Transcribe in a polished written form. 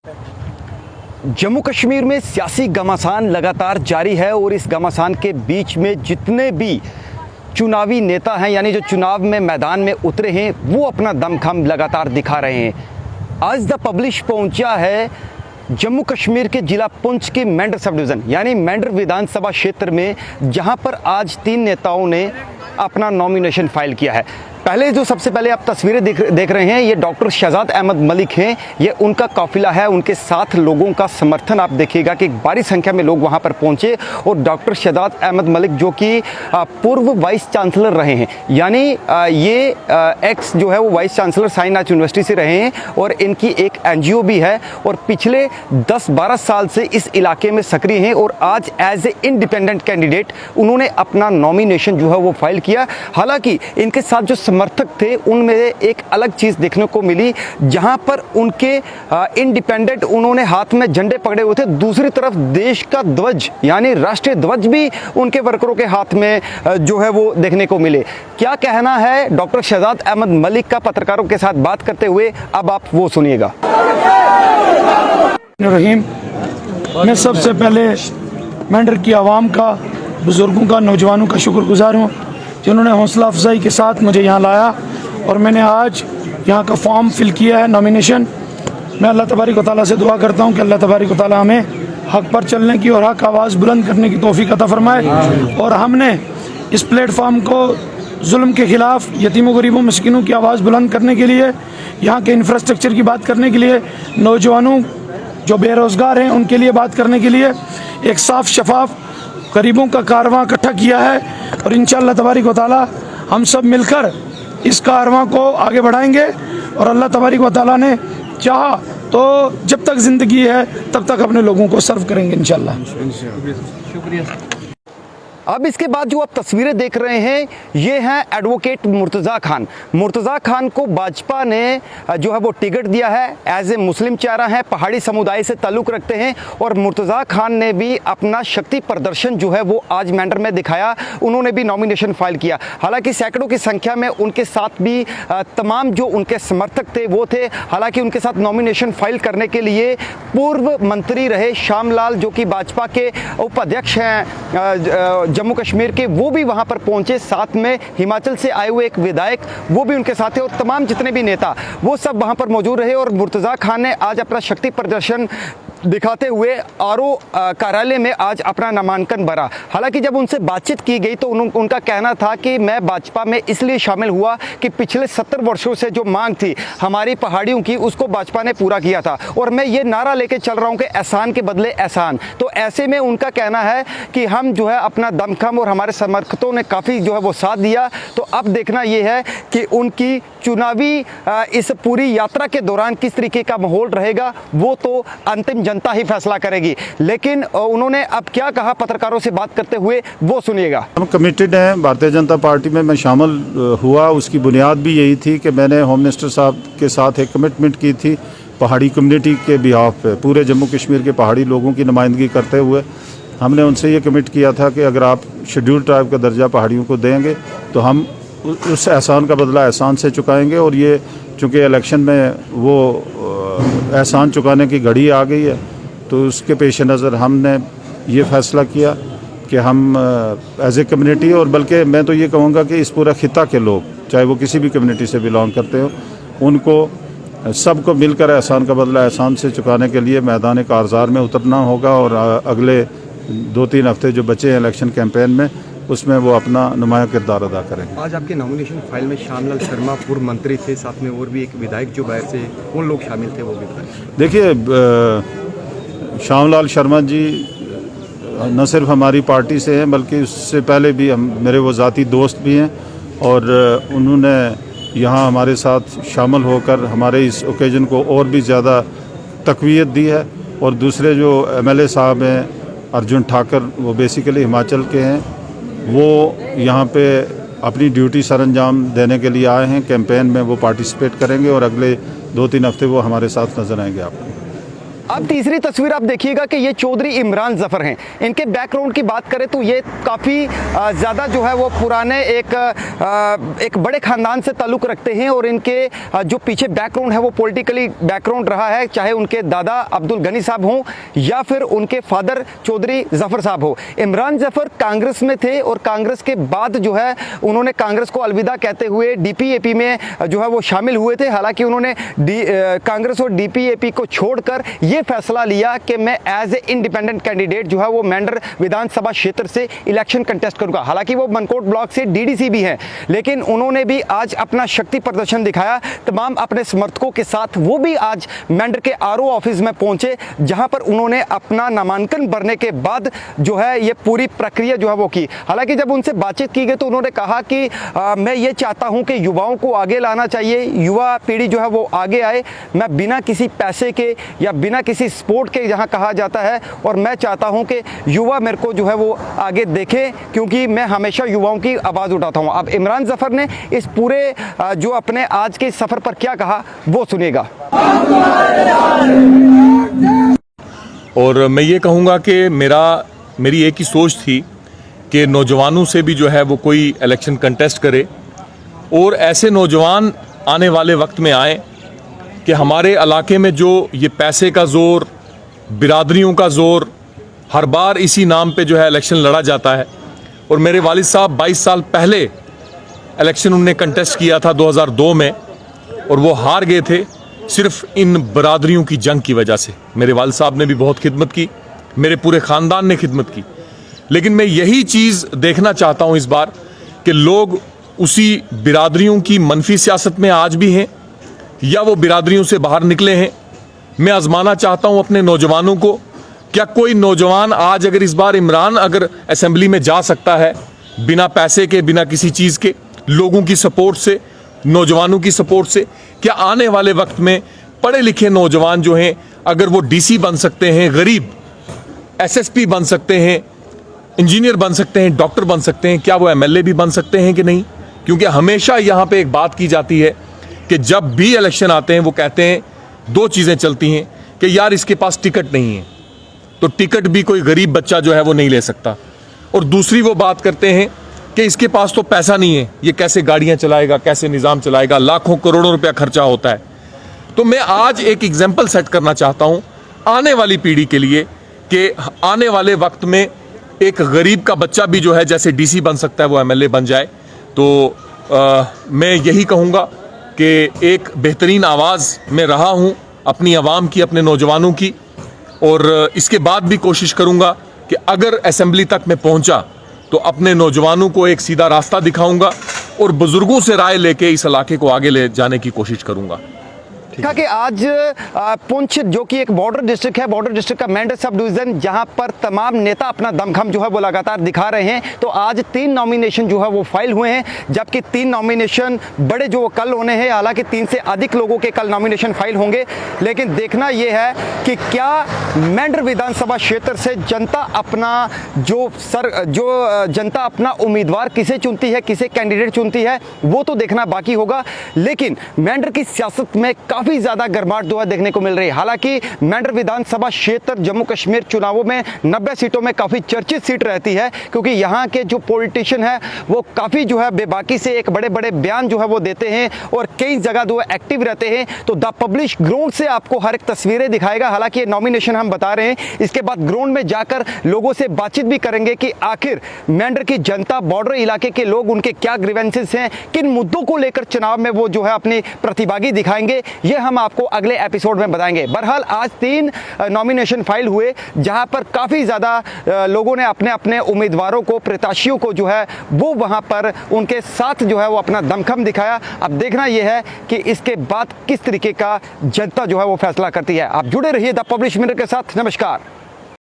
जम्मू कश्मीर में सियासी घमासान लगातार जारी है और इस घमासान के बीच में जितने भी चुनावी नेता हैं यानी जो चुनाव में मैदान में उतरे हैं वो अपना दमखम लगातार दिखा रहे हैं। आज द पब्लिश पहुंचा है जम्मू कश्मीर के जिला पुंछ के मेंढर सब डिवीज़न यानी मेंढर विधानसभा क्षेत्र में, जहां पर आज 3 नेताओं ने अपना नॉमिनेशन फाइल किया है। पहले जो सबसे पहले आप तस्वीरें देख रहे हैं ये डॉक्टर शहजाद अहमद मलिक हैं। ये उनका काफिला है, उनके साथ लोगों का समर्थन आप देखिएगा कि बड़ी संख्या में लोग वहां पर पहुंचे। और डॉक्टर शहजाद अहमद मलिक जो कि पूर्व वाइस चांसलर रहे हैं, यानी ये एक्स जो है वो वाइस चांसलर साईनाथ यूनिवर्सिटी से रहे हैं और इनकी एक एनजीओ भी है और पिछले 10-12 साल से इस इलाके में सक्रिय हैं। और आज एज ए इंडिपेंडेंट कैंडिडेट उन्होंने अपना नॉमिनेशन जो है वो फाइल किया। हालांकि इनके साथ जो समर्थक थे उनमें एक अलग चीज देखने को मिली, जहां पर उनके इंडिपेंडेंट उन्होंने हाथ में झंडे पकड़े हुए थे। दूसरी तरफ देश का ध्वज यानी राष्ट्रीय ध्वज भी उनके वर्करों के हाथ में जो है वो देखने को मिले। क्या कहना है डॉक्टर शहजाद अहमद मलिक का पत्रकारों के साथ बात करते हुए, अब आप वो सुनिएगा। रहीम, मैं सबसे पहले मेंढर की आवाम का, बुजुर्गों का, नौजवानों का शुक्रगुजार हूँ जिन्होंने हौसला अफजाई के साथ मुझे यहाँ लाया और मैंने आज यहाँ का फॉर्म फिल किया है, नॉमिनेशन। मैं अल्लाह तबारिक व तआला से दुआ करता हूँ कि अल्लाह तबारिक व तआला हमें हक़ पर चलने की और हक़ आवाज़ बुलंद करने की तौफीक अता फरमाए। और हमने इस प्लेटफार्म को जुल्म के ख़िलाफ़, यतीमों गरीबों मिस्किनों की आवाज़ बुलंद करने के लिए, यहाँ के इंफ्रास्ट्रक्चर की बात करने के लिए, नौजवानों जो बेरोज़गार हैं उनके लिए बात करने के लिए एक साफ़ शफाफ गरीबों का कारवां इकट्ठा किया है। और इंशाअल्लाह तबारिक व तआला हम सब मिलकर इस कारवां को आगे बढ़ाएंगे और अल्लाह तबारिक व तआला ने चाहा तो जब तक ज़िंदगी है तब तक अपने लोगों को सर्व करेंगे इंशाअल्लाह। शुक्रिया। अब इसके बाद जो आप तस्वीरें देख रहे हैं ये हैं एडवोकेट मुर्तज़ा खान। मुर्तज़ा खान को भाजपा ने जो है वो टिकट दिया है। एज ए मुस्लिम चेहरा है, पहाड़ी समुदाय से ताल्लुक़ रखते हैं और मुर्तज़ा खान ने भी अपना शक्ति प्रदर्शन जो है वो आज मेंढर में दिखाया। उन्होंने भी नॉमिनेशन फाइल किया। हालांकि सैकड़ों की संख्या में उनके साथ भी तमाम जो उनके समर्थक थे वो थे। हालांकि उनके साथ नॉमिनेशन फाइल करने के लिए पूर्व मंत्री रहे श्यामलाल जो कि भाजपा के उपाध्यक्ष हैं जम्मू कश्मीर के, वो भी वहां पर पहुंचे। साथ में हिमाचल से आए हुए एक विधायक वो भी उनके साथ थे और तमाम जितने भी नेता वो सब वहां पर मौजूद रहे। और मुर्तज़ा खान ने आज अपना शक्ति प्रदर्शन दिखाते हुए आरओ कार्यालय में आज अपना नामांकन भरा। हालांकि जब उनसे बातचीत की गई तो उनका कहना था कि मैं भाजपा में इसलिए शामिल हुआ कि पिछले 70 वर्षों से जो मांग थी हमारी पहाड़ियों की उसको भाजपा ने पूरा किया था और मैं ये नारा लेके चल रहा हूँ कि एहसान के बदले एहसान। तो ऐसे में उनका कहना है कि हम जो है अपना दमखम और हमारे समर्थकों ने काफ़ी जो है वो साथ दिया। तो अब देखना ये है कि उनकी चुनावी इस पूरी यात्रा के दौरान किस तरीके का माहौल रहेगा वो तो अंतिम जनता ही फैसला करेगी। लेकिन उन्होंने अब क्या कहा पत्रकारों से बात करते हुए वो सुनिएगा। हम कमिटेड हैं, भारतीय जनता पार्टी में मैं शामिल हुआ उसकी बुनियाद भी यही थी कि मैंने होम मिनिस्टर साहब के साथ एक कमिटमेंट की थी पहाड़ी कम्युनिटी के बिहाफ पे, पूरे जम्मू कश्मीर के पहाड़ी लोगों की नुमाइंदगी करते हुए हमने उनसे ये कमिट किया था कि अगर आप शेड्यूल ट्राइब का दर्जा पहाड़ियों को देंगे तो हम उस एहसान का बदला एहसान से चुकाएंगे। और ये चूँकि इलेक्शन में वो एहसान चुकाने की घड़ी आ गई है तो उसके पेश नज़र हमने ये फ़ैसला किया कि हम एज ए कम्युनिटी, और बल्कि मैं तो ये कहूँगा कि इस पूरा खिता के लोग चाहे वो किसी भी कम्युनिटी से बिलोंग करते हो, उनको सबको मिलकर एहसान का बदला एहसान से चुकाने के लिए मैदान कारज़ार में उतरना होगा। और अगले 2-3 हफ्ते जो बचे हैं इलेक्शन कैंपेन में उसमें वो अपना नुमाया किरदार अदा करेंगे। आज आपके नॉमिनेशन फाइल में श्यामलाल शर्मा पूर्व मंत्री थे, साथ में और भी एक विधायक जो बाहर से कौन लोग शामिल थे वो भी बताएं। देखिए, श्यामलाल शर्मा जी न सिर्फ हमारी पार्टी से हैं बल्कि उससे पहले भी मेरे वो ज़ाती दोस्त भी हैं और उन्होंने यहाँ हमारे साथ शामिल होकर हमारे इस ओकेजन को और भी ज़्यादा तक़वियत दी है। और दूसरे जो एमएलए साहब हैं अर्जुन ठाकर, वो बेसिकली हिमाचल के हैं, वो यहाँ पे अपनी ड्यूटी सरअंजाम देने के लिए आए हैं। कैंपेन में वो पार्टिसिपेट करेंगे और अगले 2-3 हफ्ते वो हमारे साथ नज़र आएंगे आपको। अब तीसरी तस्वीर आप देखिएगा कि ये चौधरी इमरान जफर हैं। इनके बैकग्राउंड की बात करें तो ये काफ़ी ज़्यादा जो है वो पुराने एक बड़े ख़ानदान से ताल्लुक़ रखते हैं और इनके जो पीछे बैकग्राउंड है वो पॉलिटिकली बैकग्राउंड रहा है, चाहे उनके दादा अब्दुल गनी साहब हों या फिर उनके फादर चौधरी जफर साहब हो। इमरान जफर कांग्रेस में थे और कांग्रेस के बाद जो है उन्होंने कांग्रेस को अलविदा कहते हुए DPAP में जो है वो शामिल हुए थे। हालांकि उन्होंने कांग्रेस और DPAP को छोड़कर ये फैसला लिया कि मैं एज ए इंडिपेंडेंट कैंडिडेट जो है वो मेंढर विधानसभा क्षेत्र से इलेक्शन कंटेस्ट करूंगा। हालांकि वो मनकोट ब्लॉक से DDC भी हैं, लेकिन उन्होंने भी आज अपना शक्ति प्रदर्शन दिखाया तमाम अपने समर्थकों के साथ। वो भी आज मेंढर के RO ऑफिस में पहुंचे, जहां पर उन्होंने अपना नामांकन भरने के बाद जो है ये पूरी प्रक्रिया जो है वो की। हालांकि जब उनसे बातचीत की गई तो उन्होंने कहा कि मैं ये चाहता हूं कि युवाओं को आगे लाना चाहिए, युवा पीढ़ी जो है वो आगे आए। मैं बिना किसी पैसे के या बिना किसी सपोर्ट के जहां कहा जाता है, और मैं चाहता हूं कि युवा मेरे को जो है वो आगे देखें, क्योंकि मैं हमेशा युवाओं की आवाज़ उठाता हूं। अब इमरान जफर ने इस पूरे जो अपने आज के सफ़र पर क्या कहा वो सुनिएगा। और मैं ये कहूँगा कि मेरी एक ही सोच थी कि नौजवानों से भी जो है वो कोई इलेक्शन कंटेस्ट करे और ऐसे नौजवान आने वाले वक्त में आए कि हमारे इलाके में जो ये पैसे का ज़ोर, बिरादरियों का ज़ोर, हर बार इसी नाम पे जो है इलेक्शन लड़ा जाता है। और मेरे वालिद साहब 22 साल पहले इलेक्शन उनने कंटेस्ट किया था 2002 में, और वो हार गए थे सिर्फ इन बरादरियों की जंग की वजह से। मेरे वालिद साहब ने भी बहुत खिदमत की, मेरे पूरे ख़ानदान ने खिदमत की, लेकिन मैं यही चीज़ देखना चाहता हूँ इस बार कि लोग उसी बिरादरियों की मनफी सियासत में आज भी हैं या वो बिरादरियों से बाहर निकले हैं। मैं आजमाना चाहता हूँ अपने नौजवानों को, क्या कोई नौजवान आज अगर इस बार इमरान अगर असेंबली में जा सकता है बिना पैसे के, बिना किसी चीज़ के, लोगों की सपोर्ट से, नौजवानों की सपोर्ट से, क्या आने वाले वक्त में पढ़े लिखे नौजवान जो हैं अगर वो DC बन सकते हैं, गरीब SSP बन सकते हैं, इंजीनियर बन सकते हैं, डॉक्टर बन सकते हैं, क्या वो MLA भी बन सकते हैं कि नहीं? क्योंकि हमेशा यहाँ पे एक बात की जाती है कि जब भी इलेक्शन आते हैं वो कहते हैं दो चीज़ें चलती हैं कि यार इसके पास टिकट नहीं है, तो टिकट भी कोई गरीब बच्चा जो है वो नहीं ले सकता, और दूसरी वो बात करते हैं कि इसके पास तो पैसा नहीं है, ये कैसे गाड़ियाँ चलाएगा, कैसे निज़ाम चलाएगा, लाखों करोड़ों रुपया खर्चा होता है। तो मैं आज एक एग्जाम्पल सेट करना चाहता हूँ आने वाली पीढ़ी के लिए कि आने वाले वक्त में एक गरीब का बच्चा भी जो है जैसे DC बन सकता है वो MLA बन जाए। तो मैं यही कहूँगा कि एक बेहतरीन आवाज़ में रहा हूँ अपनी आवाम की, अपने नौजवानों की, और इसके बाद भी कोशिश करूँगा कि अगर असेंबली तक मैं पहुँचा तो अपने नौजवानों को एक सीधा रास्ता दिखाऊंगा और बुजुर्गों से राय लेके इस इलाके को आगे ले जाने की कोशिश करूँगा। देखा कि आज पुंछ जो कि एक बॉर्डर डिस्ट्रिक्ट है, बॉर्डर डिस्ट्रिक्ट का मेंढर सब डिवीज़न, जहां पर तमाम नेता अपना दमखम जो है वो लगातार दिखा रहे हैं। तो आज 3 नॉमिनेशन जो है वो फाइल हुए हैं, जबकि 3 नॉमिनेशन बड़े जो वो कल होने हैं। हालांकि 3 से अधिक लोगों के कल नॉमिनेशन फाइल होंगे, लेकिन देखना यह है कि क्या मेंढर विधानसभा क्षेत्र से जनता अपना जनता अपना उम्मीदवार किसे चुनती है, किसे कैंडिडेट चुनती है, वो तो देखना बाकी होगा। लेकिन मेंढर की सियासत में काफ़ी ज़्यादा गर्माहट जो है देखने को मिल रही है। हालांकि मेंढर विधानसभा क्षेत्र जम्मू कश्मीर चुनावों में 90 सीटों में काफ़ी चर्चित सीट रहती है, क्योंकि यहाँ के जो पॉलिटिशियन है वो काफ़ी जो है बेबाकी से एक बड़े बड़े बयान जो है वो देते हैं और कई जगह जो है एक्टिव रहते हैं। तो द पब्लिश ग्राउंड से आपको हर एक तस्वीरें दिखाएगा। हालांकि ये नॉमिनेशन हम बता रहे हैं, इसके बाद ग्राउंड में जाकर लोगों से बातचीत भी करेंगे कि आखिर मेंढर की जनता, बॉर्डर इलाके के लोग, उनके क्या ग्रीवेंसेस हैं, किन मुद्दों को लेकर चुनाव में वो जो है अपनी प्रतिभागी दिखाएंगे, ये हम आपको अगले एपिसोड में बताएंगे। बहरहाल आज 3 नॉमिनेशन फाइल हुए, जहां पर काफ़ी ज़्यादा लोगों ने अपने अपने उम्मीदवारों को, प्रत्याशियों को जो है वो वहां पर उनके साथ जो है वो अपना दमखम दिखाया। अब देखना यह है कि इसके बाद किस तरीके का जनता जो है वो फैसला करती है। आप जुड़े रहिए द पब्लिश मिरर के साथ। नमस्कार।